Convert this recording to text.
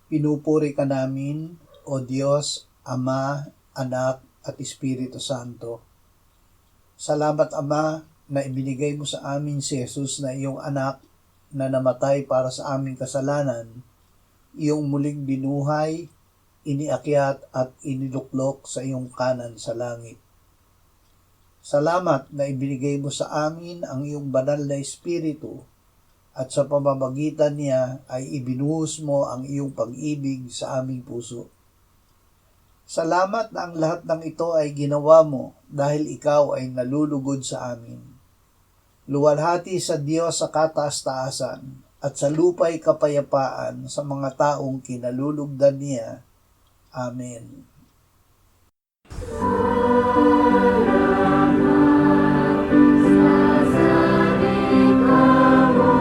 Pinupuri ka namin, O Diyos, Ama, Anak, at Espiritu Santo. Salamat, Ama, na ibinigay mo sa amin si Jesus na iyong anak na namatay para sa aming kasalanan, iyong muling binuhay, iniakyat at iniluklok sa iyong kanan sa langit. Salamat na ibinigay mo sa amin ang iyong banal na Espiritu at sa pamamagitan niya ay ibinuhos mo ang iyong pag-ibig sa aming puso. Salamat na ang lahat ng ito ay ginawa mo dahil ikaw ay nalulugod sa amin. Luwalhati sa Diyos sa kataas-taasan at sa lupa'y kapayapaan sa mga taong kinalulugdan niya. Amen. Sa salita mo,